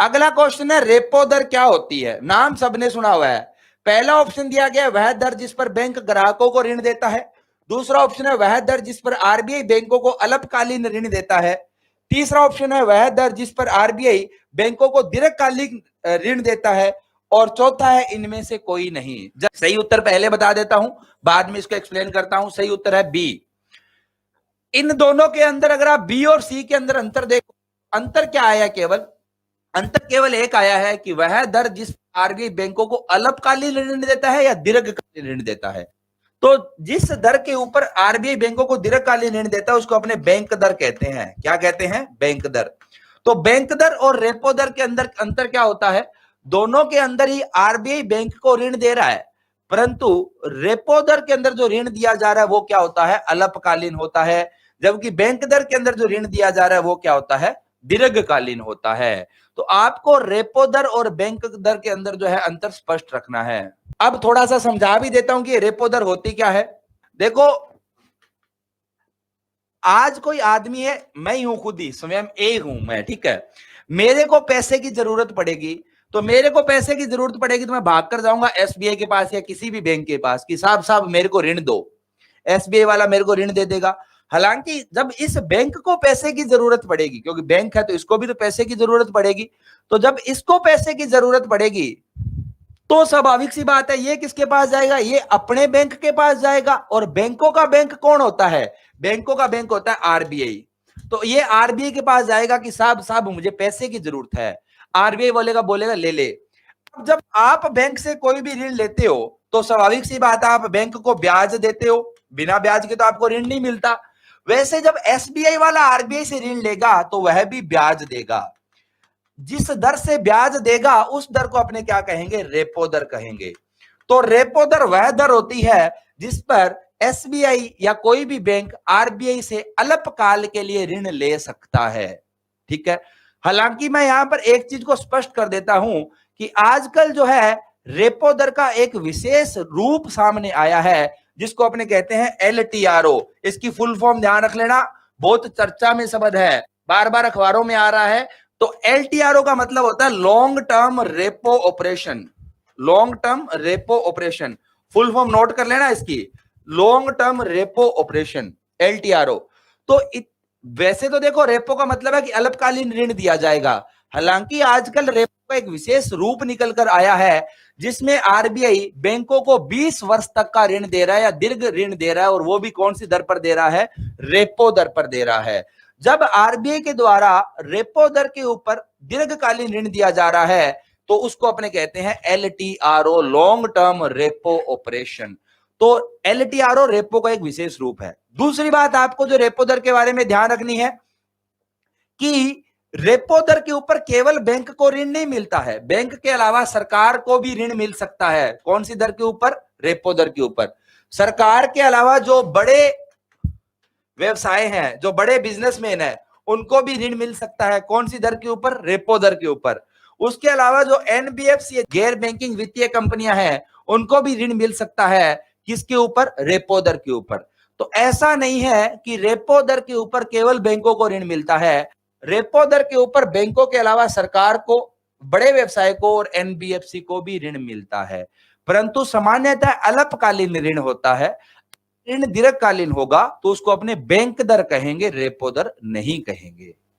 अगला क्वेश्चन है रेपो दर क्या होती है। नाम सबने सुना हुआ है। पहला ऑप्शन दिया गया वह दर जिस पर बैंक ग्राहकों को ऋण देता है। दूसरा ऑप्शन है वह दर जिस पर आरबीआई बैंकों को अल्पकालीन ऋण देता है। तीसरा ऑप्शन है वह दर जिस पर आरबीआई बैंकों को दीर्घकालिक ऋण देता है। और चौथा है इनमें से कोई नहीं। सही उत्तर पहले बता देता हूं, बाद में इसको एक्सप्लेन करता हूं। सही उत्तर है बी। इन दोनों के अंदर अगर आप बी और सी के अंदर अंतर देखो, अंतर क्या आया? अंतर केवल एक आया है कि वह दर जिस आरबीआई बैंकों को अल्पकालीन ऋण देता है या दीर्घकालीन ऋण देता है। तो जिस दर के ऊपर आरबीआई बैंकों को दीर्घकालीन ऋण देता है उसको अपने बैंक दर कहते हैं। क्या कहते हैं? बैंक दर। तो बैंक दर और रेपो दर के अंदर अंतर क्या होता है? दोनों के अंदर ही आरबीआई बैंक को ऋण दे रहा है, परंतु रेपो दर के अंदर जो ऋण दिया जा रहा है वो क्या होता है? अल्पकालीन होता है। जबकि बैंक दर के अंदर जो ऋण दिया जा रहा है वो क्या होता है? दीर्घकालीन होता है। तो आपको रेपो दर और बैंक दर के अंदर जो है अंतर स्पष्ट रखना है। अब थोड़ा सा समझा भी देता हूं कि रेपो दर होती क्या है। देखो, आज कोई आदमी है, मैं ही हूं, खुद ही स्वयं एक हूं मैं, ठीक है। मेरे को पैसे की जरूरत पड़ेगी, तो मेरे को पैसे की जरूरत पड़ेगी तो मैं भाग कर जाऊंगा एसबीआई के पास या किसी भी बैंक के पास कि साहब साहब मेरे को ऋण दो। एसबीआई वाला मेरे को ऋण दे देगा। हालांकि जब इस बैंक को पैसे की जरूरत पड़ेगी, क्योंकि बैंक है तो इसको भी तो पैसे की जरूरत पड़ेगी, तो जब इसको पैसे की जरूरत पड़ेगी तो स्वाभाविक सी बात है ये किसके पास जाएगा? ये अपने बैंक के पास जाएगा। और बैंकों का बैंक कौन होता है? बैंकों का बैंक होता है आरबीआई। तो ये आरबीआई के पास जाएगा कि साहब साहब मुझे पैसे की जरूरत है। आरबीआई बोलेगा ले ले। अब जब आप बैंक से कोई भी ऋण लेते हो तो स्वाभाविक सी बात है आप बैंक को ब्याज देते हो, बिना ब्याज के तो आपको ऋण नहीं मिलता। वैसे जब एसबीआई वाला आरबीआई से ऋण लेगा तो वह भी ब्याज देगा। जिस दर से ब्याज देगा उस दर को अपने क्या कहेंगे? रेपो दर कहेंगे। तो रेपो दर वह दर होती है जिस पर एसबीआई या कोई भी बैंक आरबीआई से अल्पकाल के लिए ऋण ले सकता है। ठीक है। हालांकि मैं यहां पर एक चीज को स्पष्ट कर देता हूं कि आजकल जो है रेपो दर का एक विशेष रूप सामने आया है जिसको अपने कहते हैं एलटीआरओ। इसकी फुल फॉर्म ध्यान रख लेना, बहुत चर्चा में शब्द है, बार बार अखबारों में आ रहा है। तो एलटीआरओ का मतलब होता है long term repo operation. Long term repo operation, full form note कर लेना इसकी, लॉन्ग टर्म रेपो ऑपरेशन, एलटीआरओ। तो वैसे तो देखो रेपो का मतलब है कि अल्पकालीन ऋण दिया जाएगा। हालांकि आजकल रेपो का एक विशेष रूप निकल कर आया है जिसमें आरबीआई बैंकों को 20 वर्ष तक का ऋण दे रहा है या दीर्घ ऋण दे रहा है। और वो भी कौन सी दर पर दे रहा है? रेपो दर पर दे रहा है। जब आरबीआई के द्वारा रेपो दर के ऊपर दीर्घकालीन ऋण दिया जा रहा है तो उसको अपने कहते हैं एलटीआरओ, लॉन्ग टर्म रेपो ऑपरेशन। तो एलटीआरओ रेपो का एक विशेष रूप है। दूसरी बात आपको जो रेपो दर के बारे में ध्यान रखनी है कि रेपो दर के ऊपर केवल बैंक को ऋण नहीं मिलता है, बैंक के अलावा सरकार को भी ऋण मिल सकता है। कौन सी दर के ऊपर? रेपो दर के ऊपर। सरकार के अलावा जो बड़े व्यवसाय हैं, जो बड़े बिजनेसमैन हैं, उनको भी ऋण मिल सकता है। कौन सी दर के ऊपर? रेपो दर के ऊपर। उसके अलावा जो एनबीएफसी गैर बैंकिंग वित्तीय कंपनियां हैं उनको भी ऋण मिल सकता है। किसके ऊपर? रेपो दर के ऊपर। तो ऐसा नहीं है कि रेपो दर के ऊपर केवल बैंकों को ऋण मिलता है। रेपो दर के ऊपर बैंकों के अलावा सरकार को, बड़े व्यवसाय को और एनबीएफसी को भी ऋण मिलता है। परंतु सामान्यतः अल्पकालीन ऋण होता है। ऋण दीर्घकालीन होगा तो उसको अपने बैंक दर कहेंगे, रेपो दर नहीं कहेंगे।